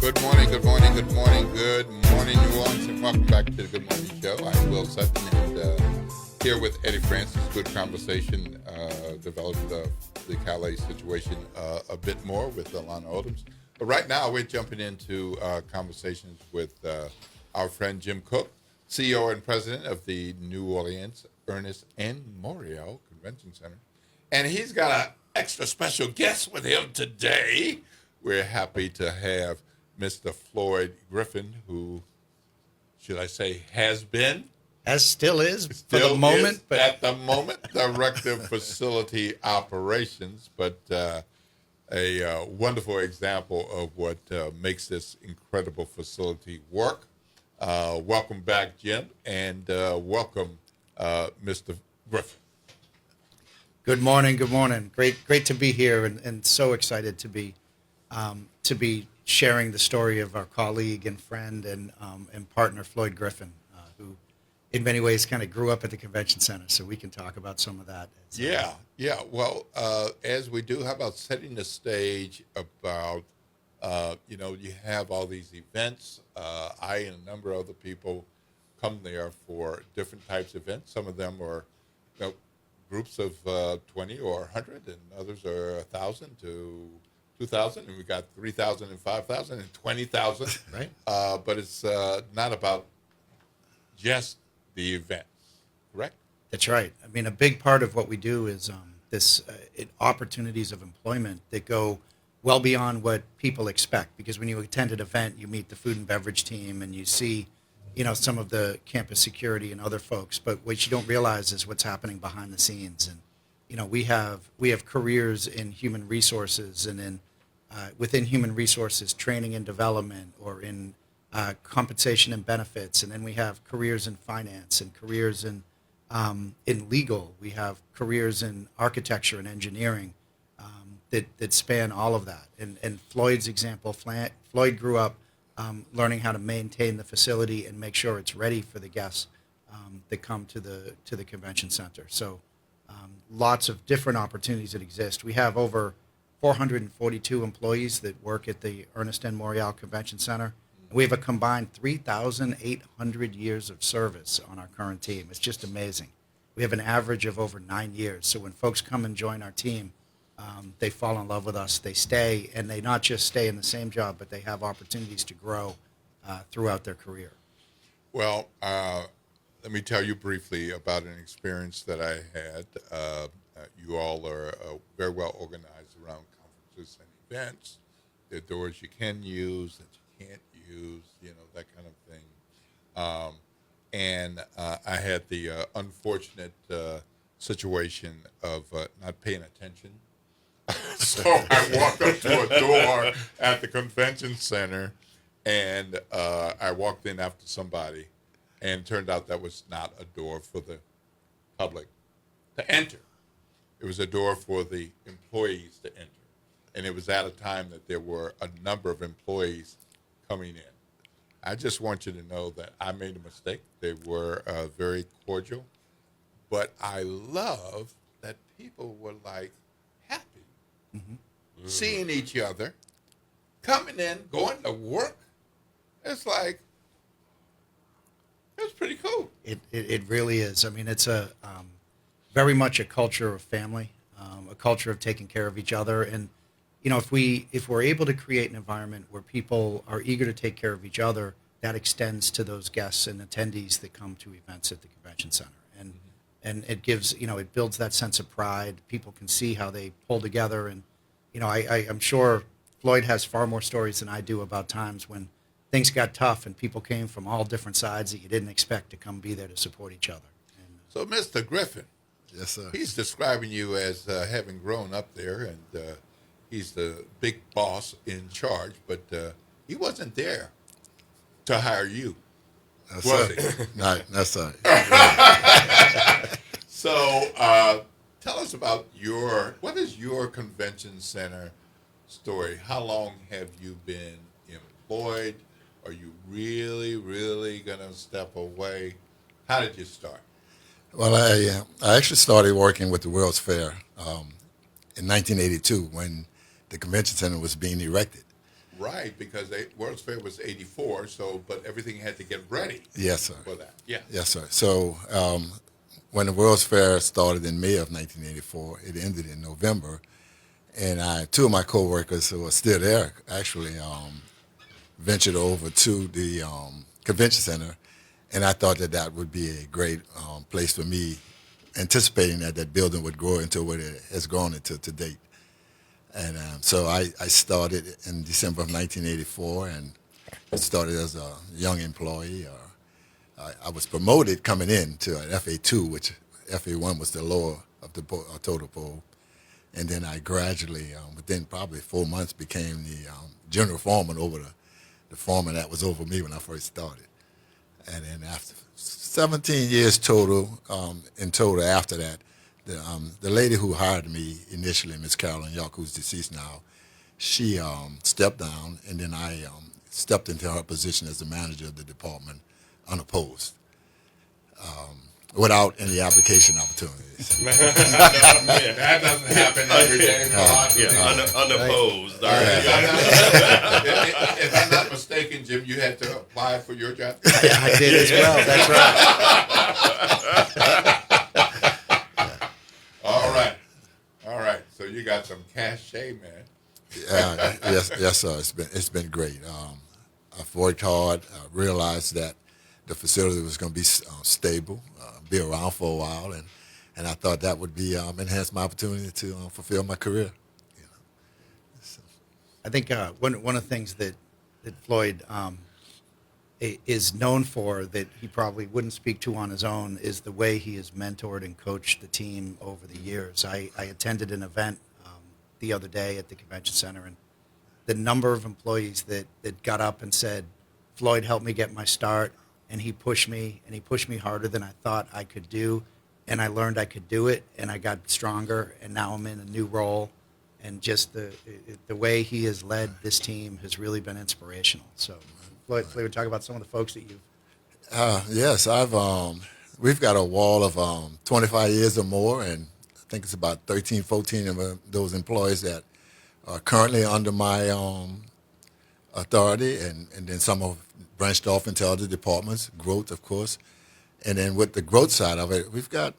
Good morning, good morning, good morning, good morning, New Orleans, and welcome back to the Good Morning Show. I'm Will Sutton, and here with Eddie Francis. Good conversation. Developed the Calais situation a bit more with Alana Odoms. But right now, we're jumping into conversations with our friend Jim Cook, CEO and president of the New Orleans Ernest N. Morial Convention Center. And he's got an extra special guest with him today. We're happy to have Mr. Floyd Griffin, who, should I say, has been? Still is, Still for the moment. But at the moment, Director of Facility Operations, but a wonderful example of what makes this incredible facility work. Welcome back, Jim, and welcome, Mr. Griffin. Good morning. Good morning. Great to be here, and so excited to be sharing the story of our colleague and friend and partner Floyd Griffin, who in many ways kind of grew up at the convention center. So we can talk about some of that. Yeah. Well, as we do, how about setting the stage about, you have all these events. I and a number of other people come there for different types of events. Some of them are, groups of 20 or 100, and others are 1,000 to 2,000, and we got 3,000 and 5,000 and 20,000. Right. But it's not about just the events, correct? That's right. I mean, a big part of what we do is opportunities of employment that go well beyond what people expect. Because when you attend an event, you meet the food and beverage team, and you see, some of the campus security and other folks. But what you don't realize is what's happening behind the scenes. And we have careers in human resources and in within human resources, training and development, or in compensation and benefits, and then we have careers in finance and careers in legal. We have careers in architecture and engineering that span all of that. And Floyd's example, Floyd grew up learning how to maintain the facility and make sure it's ready for the guests that come to the convention center. So lots of different opportunities that exist. We have over 442 employees that work at the Ernest N. Morial Convention Center. We have a combined 3,800 years of service on our current team. It's just amazing. We have an average of over 9 years. So when folks come and join our team, they fall in love with us. They stay, and they not just stay in the same job, but they have opportunities to grow throughout their career. Well, let me tell you briefly about an experience that I had. You all are very well organized around conferences and events. There are doors you can use that you can't use, that kind of thing. And I had the unfortunate situation of not paying attention. So I walked up to a door at the convention center, and I walked in after somebody, and turned out that was not a door for the public to enter. It was a door for the employees to enter. And it was at a time that there were a number of employees coming in. I just want you to know that I made a mistake. They were very cordial. But I love that people were happy, seeing each other, coming in, going to work. It's pretty cool. It really is. I mean, it's very much a culture of family, a culture of taking care of each other. And, if we're able to create an environment where people are eager to take care of each other, that extends to those guests and attendees that come to events at the convention center. And it gives, it builds that sense of pride. People can see how they pull together. And, I'm sure Floyd has far more stories than I do about times when things got tough and people came from all different sides that you didn't expect to come be there to support each other. So, Mr. Griffin, yes, sir. He's describing you as having grown up there, and he's the big boss in charge, but he wasn't there to hire you, was he? No, that's right. So, tell us about what is your convention center story? How long have you been employed? Are you really, really going to step away? How did you start? Well, I actually started working with the World's Fair in 1982 when the convention center was being erected. Right, because World's Fair was '84, so but everything had to get ready Yes, sir. for that. Yeah. Yes, sir. So when the World's Fair started in May of 1984, it ended in November, and two of my coworkers who are still there actually ventured over to the convention center, and I thought that would be a great place for me, anticipating that building would grow into what it has grown into to date. And so I started in December of 1984, and started as a young employee. I was promoted coming in to an FA2, which FA1 was the lower of the total pole. And then I gradually, within probably 4 months, became the general foreman over the foreman that was over me when I first started. And then after 17 years total, in total after that, the lady who hired me initially, Miss Carolyn York, who's deceased now, she stepped down, and then I stepped into her position as the manager of the department unopposed, without any application opportunities. That doesn't happen every day. Unopposed. All Right. right. If I'm not mistaken, Jim, you had to apply for your job. Yeah, I did as well. That's right. All right. So you got some cachet, man. Yes, sir. It's been great. I've worked hard. I realized that the facility was going to be stable, be around for a while, and I thought that would be enhance my opportunity to fulfill my career. You know. So. I think one of the things that Floyd is known for that he probably wouldn't speak to on his own is the way he has mentored and coached the team over the years. I attended an event the other day at the convention center, and the number of employees that got up and said, Floyd helped me get my start, and he pushed me harder than I thought I could do, and I learned I could do it, and I got stronger, and now I'm in a new role, and just the way he has led this team has really been inspirational. So Floyd, talk about some of the folks that you've... Yes, we've got a wall of 25 years or more, and I think it's about 13, 14 of those employees that are currently under my authority, and then some have branched off into other departments, growth, of course. And then with the growth side of it, we've got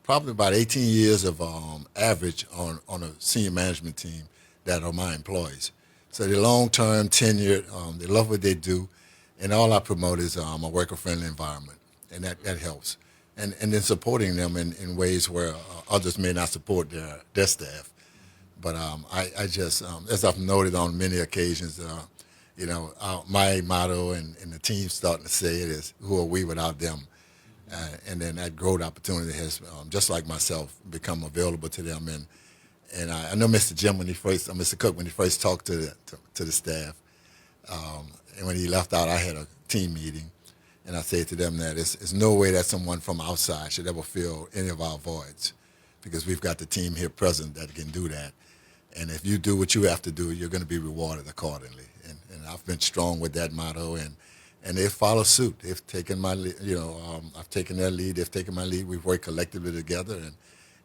probably about 18 years of average on a senior management team that are my employees. So they're long-term, tenured, they love what they do, and all I promote is a worker-friendly environment, and that helps. And then supporting them in ways where others may not support their staff. But I just, as I've noted on many occasions, my motto and the team starting to say it is, who are we without them? And then that growth opportunity has, just like myself, become available to them. And I know Mr. Cook, when he first talked to the staff, and when he left out, I had a team meeting, and I said to them that it's no way that someone from outside should ever fill any of our voids, because we've got the team here present that can do that. And if you do what you have to do, you're going to be rewarded accordingly. And I've been strong with that motto, and they follow suit. They've taken my, I've taken their lead. They've taken my lead. We've worked collectively together.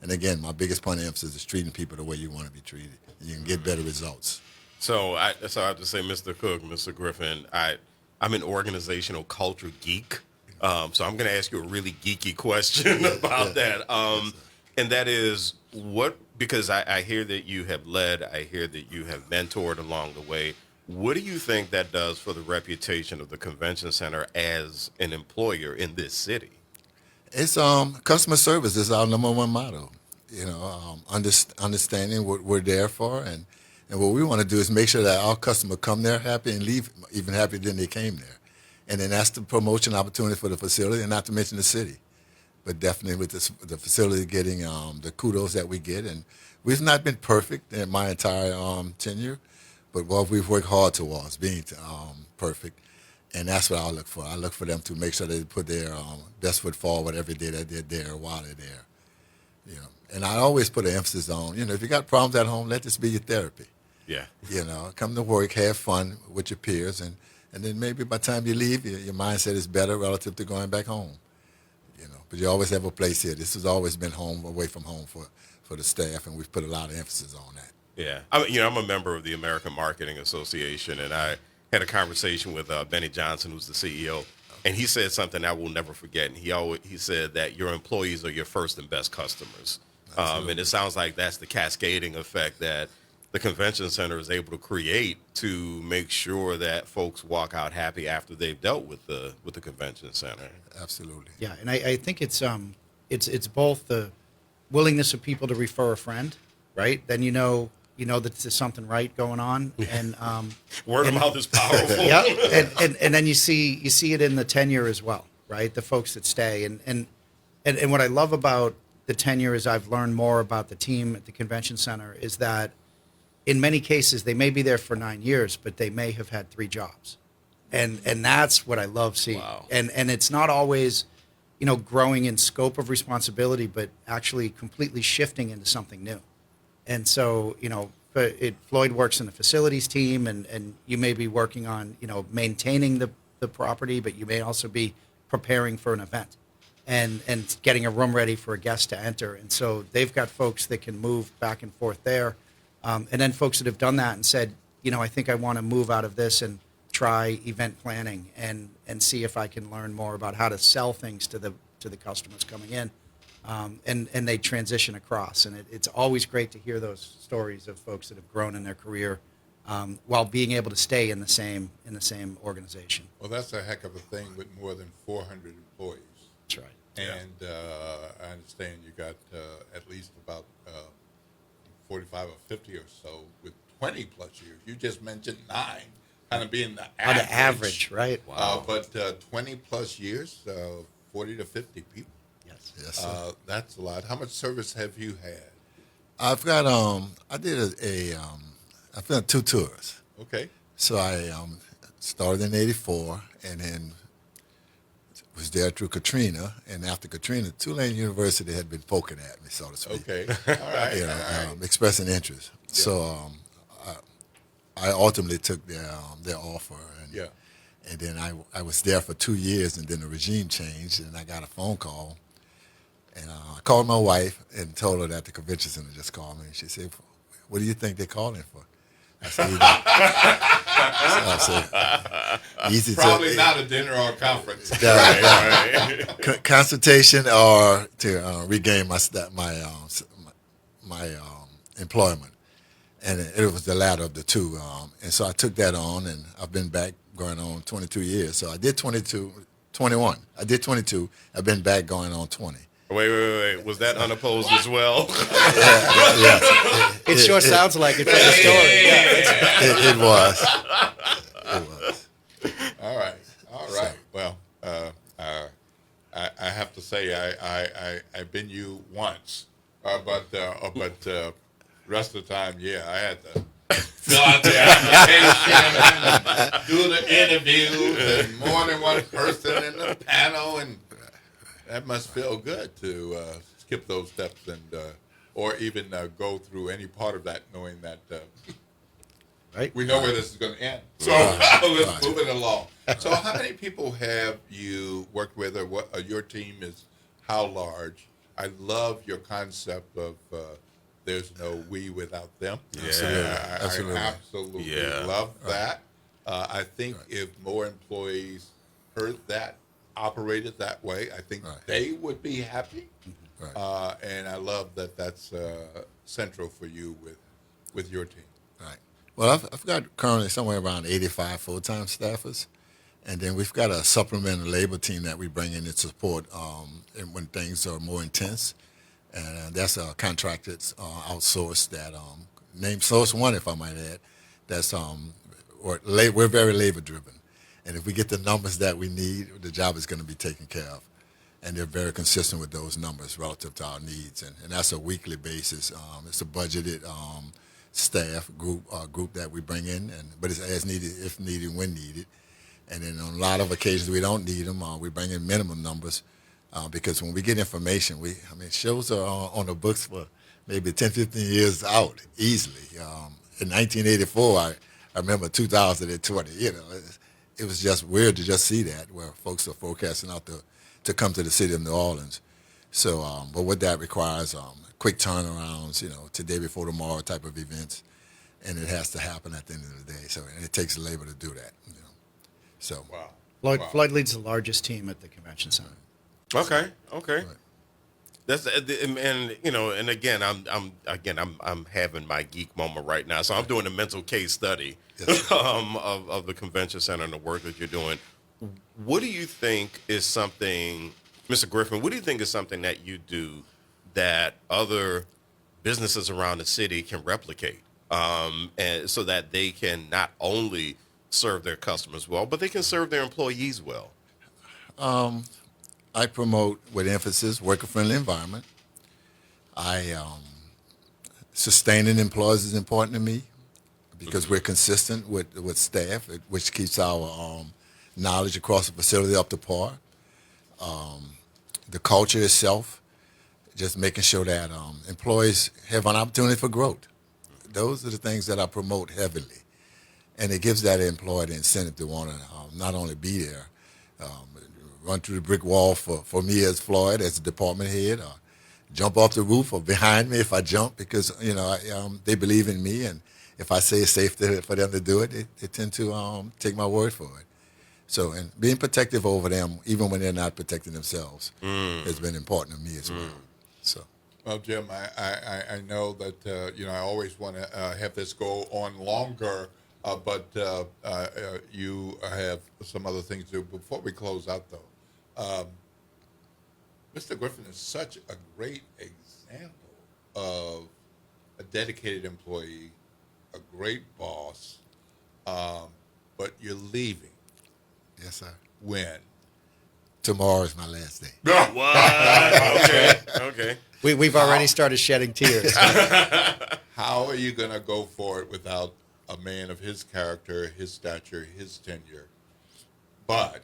And again, my biggest point of emphasis is treating people the way you want to be treated, and you can get better results. So I have to say, Mr. Cook, Mr. Griffin, I'm an organizational culture geek. So I'm going to ask you a really geeky question about that. And that is because I hear that you have led, I hear that you have mentored along the way. What do you think that does for the reputation of the convention center as an employer in this city? It's customer service is our number one motto. Understanding what we're there for, and what we want to do is make sure that our customer come there happy and leave even happier than they came there. And then that's the promotion opportunity for the facility, and not to mention the city. But definitely with the facility getting the kudos that we get, and we've not been perfect in my entire tenure, but what we've worked hard towards being perfect, and that's what I look for. I look for them to make sure they put their best foot forward every day that they're there while they're there. And I always put an emphasis on, if you got problems at home, let this be your therapy. Yeah. Come to work, have fun with your peers, and then maybe by the time you leave, your mindset is better relative to going back home. But you always have a place here. This has always been home, away from home for the staff, and we've put a lot of emphasis on that. Yeah, I'm a member of the American Marketing Association, and I had a conversation with Benny Johnson, who's the CEO, and he said something I will never forget. And he said that your employees are your first and best customers, and it sounds like that's the cascading effect that the convention center is able to create to make sure that folks walk out happy after they've dealt with the convention center. Absolutely. Yeah, and I think it's both the willingness of people to refer a friend, right? Then you know that there's something right going on, and Word of mouth is powerful. yeah, and then you see it in the tenure as well, right? The folks that stay, and what I love about the tenure is I've learned more about the team at the convention center is that in many cases they may be there for 9 years, but they may have had 3 jobs, and that's what I love seeing. Wow. And it's not always, growing in scope of responsibility, but actually completely shifting into something new. And so, Floyd works in the facilities team, and you may be working on, maintaining the property, but you may also be preparing for an event and getting a room ready for a guest to enter. And so they've got folks that can move back and forth there. And then folks that have done that and said, I think I want to move out of this and try event planning and see if I can learn more about how to sell things to the customers coming in. And they transition across. And it's always great to hear those stories of folks that have grown in their career while being able to stay in the same organization. Well, that's a heck of a thing with more than 400 employees. That's right. And I understand you got at least about 45 or 50 or so with 20 plus years. You just mentioned 9, kind of being the On average. the average, right? Wow. But 20 plus years, 40 to 50 people. Yes. Yes, sir. That's a lot. How much service have you had? I've got I did I've done 2 tours. Okay. So I started in '84 and then was there through Katrina. And after Katrina, Tulane University had been poking at me, so to speak. Okay. All right. You know, All right. expressing interest. Yeah. So I ultimately took their offer, Yeah. and then I was there for 2 years, and then the regime changed, and I got a phone call, and I called my wife and told her that the convention center just called me, and she said, "What do you think they're calling for?" I said, "Easy Probably to, not a dinner or a conference. consultation or to regain my employment." And it was the latter of the two. And so I took that on, and I've been back going on 22 years. So I did 21. I did 22. I've been back going on 20. Wait. Was that unopposed as well? It sure sounds like it from the story. Yeah. It was. It was. All right. Well, I have to say I've been you once, but rest of the time, yeah, I had to fill out the application, and do the interviews, and more than one person in the panel, and that must feel good to skip those steps and or even go through any part of that, knowing that. Right. We know where this is going to end. So let's move it along. So how many people have you worked with, or what your team is, how large? I love your concept of there's no we without them. Yeah. Absolutely. I absolutely Yeah. love that. I think if more employees heard that, operated that way, I think they would be happy. Right. And I love that that's central for you with your team. Right. Well, I've got currently somewhere around 85 full-time staffers, and then we've got a supplemental labor team that we bring in to support and when things are more intense, and that's a contracted outsourced that named Source One, if I might add. That's we're very labor driven, and if we get the numbers that we need, the job is going to be taken care of. And they're very consistent with those numbers relative to our needs, and that's a weekly basis. It's a budgeted staff group that we bring in, but it's as needed, if needed, when needed. And then on a lot of occasions we don't need them. We bring in minimum numbers because when we get information, shows are on the books for maybe 10, 15 years out easily. In 1984, I remember 2020. It was just weird to just see that where folks are forecasting out to come to the city of New Orleans So, but what that requires, quick turnarounds, today before tomorrow type of events, and it has to happen at the end of the day. So, and it takes labor to do that. So, Wow. Floyd, Wow. Floyd leads the largest team at the convention center. Okay. Okay. Right. That's and again, I'm having my geek moment right now. So I'm doing a mental case study Yes. of the convention center and the work that you're doing. What do you think is something, Mr. Griffin? What do you think is something that you do that other businesses around the city can replicate, and so that they can not only serve their customers well, but they can serve their employees well? I promote with emphasis worker-friendly environment. Sustaining employees is important to me because we're consistent with staff, which keeps our knowledge across the facility up to par. The culture itself, just making sure that employees have an opportunity for growth. Those are the things that I promote heavily. And it gives that employee the incentive to want to not only be there, run through the brick wall for me as Floyd, as a department head, or jump off the roof or behind me if I jump because, they believe in me. And if I say it's safe for them to do it, they tend to take my word for it. So, and being protective over them, even when they're not protecting themselves, has been important to me as well. So, Well, Jim, I know that I always want to have this go on longer, but you have some other things to do. Before we close out, though, Mr. Griffin is such a great example of a dedicated employee, a great boss, but you're leaving yes, sir. when? Tomorrow is my last day. What? Okay. Okay. We've already started shedding tears. How are you going to go for it without a man of his character, his stature, his tenure, but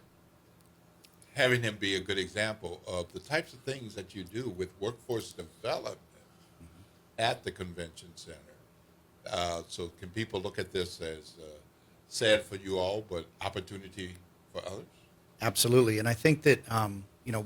having him be a good example of the types of things that you do with workforce development at the convention center? So can people look at this as sad for you all, but opportunity for others? Absolutely. And I think that,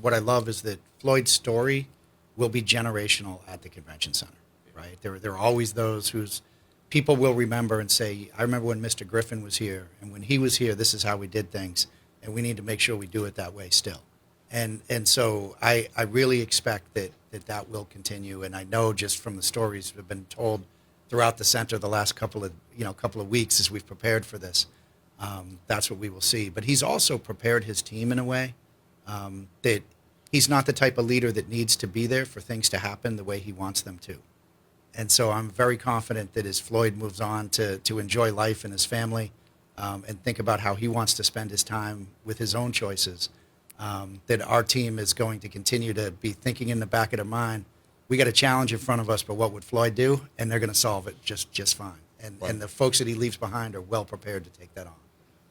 what I love is that Floyd's story will be generational at the convention center, right? There are always those whose people will remember and say, I remember when Mr. Griffin was here, and when he was here, this is how we did things, and we need to make sure we do it that way still. And so I really expect that will continue, and I know just from the stories that have been told throughout the center the last couple of weeks as we've prepared for this, that's what we will see. But he's also prepared his team in a way that he's not the type of leader that needs to be there for things to happen the way he wants them to. And so I'm very confident that as Floyd moves on to enjoy life and his family and think about how he wants to spend his time with his own choices, that our team is going to continue to be thinking in the back of their mind, we got a challenge in front of us, but what would Floyd do? And they're going to solve it just fine. And the folks that he leaves behind are well prepared to take that on.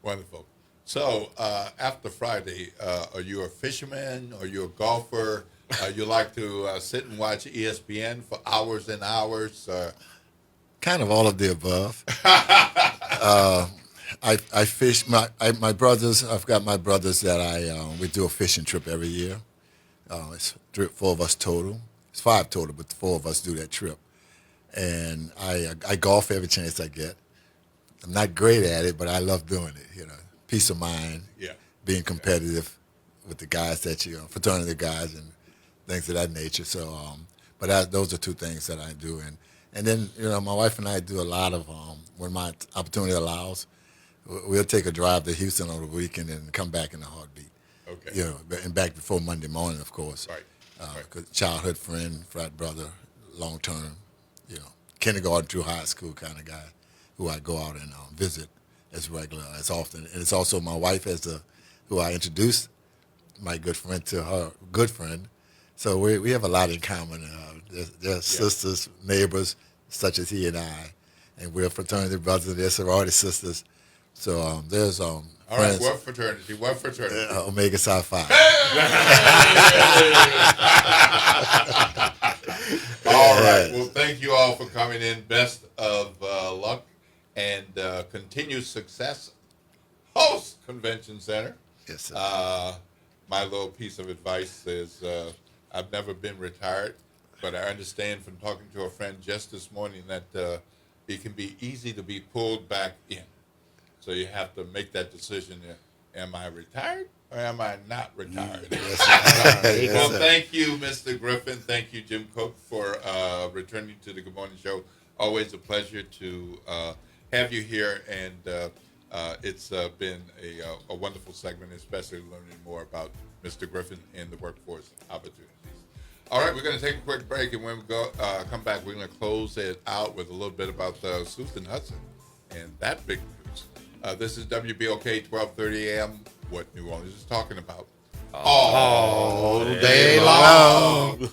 Wonderful. So after Friday, are you a fisherman? Are you a golfer? You like to sit and watch ESPN for hours and hours? Kind of all of the above. I fish. My brothers. I've got my brothers that we do a fishing trip every year. It's 4 of us total. It's 5 total, but 4 of us do that trip. And I golf every chance I get. I'm not great at it, but I love doing it. Peace of mind. Yeah. Being competitive with the guys fraternity guys and things of that nature. So, those are 2 things that I do. And then my wife and I do a lot of when my opportunity allows, we'll take a drive to Houston on the weekend and come back in a heartbeat. Okay. And back before Monday morning, of course. Right. Cause childhood friend, frat brother, long term, kindergarten through high school kind of guy, who I go out and visit as often. And it's also my wife who I introduced my good friend to her good friend. So we have a lot in common. They're sisters, neighbors, such as he and I, and we're fraternity brothers. And they're sorority sisters. So there's All friends. right. What fraternity? Omega Psi Phi. All right. Well, thank you all for coming in. Best of luck and continued success. Host Convention Center. Yes, sir. My little piece of advice is I've never been retired, but I understand from talking to a friend just this morning that it can be easy to be pulled back in. So you have to make that decision. Am I retired or am I not retired? Well, thank you, Mr. Griffin. Thank you, Jim Cook, for returning to the Good Morning Show. Always a pleasure to have you here, and it's been a wonderful segment, especially learning more about Mr. Griffin and the workforce opportunities. All right, we're going to take a quick break, and when we come back, we're going to close it out with a little bit about Susan Hudson and that big news. This is WBOK 1230 AM, what New Orleans is talking about. All day long.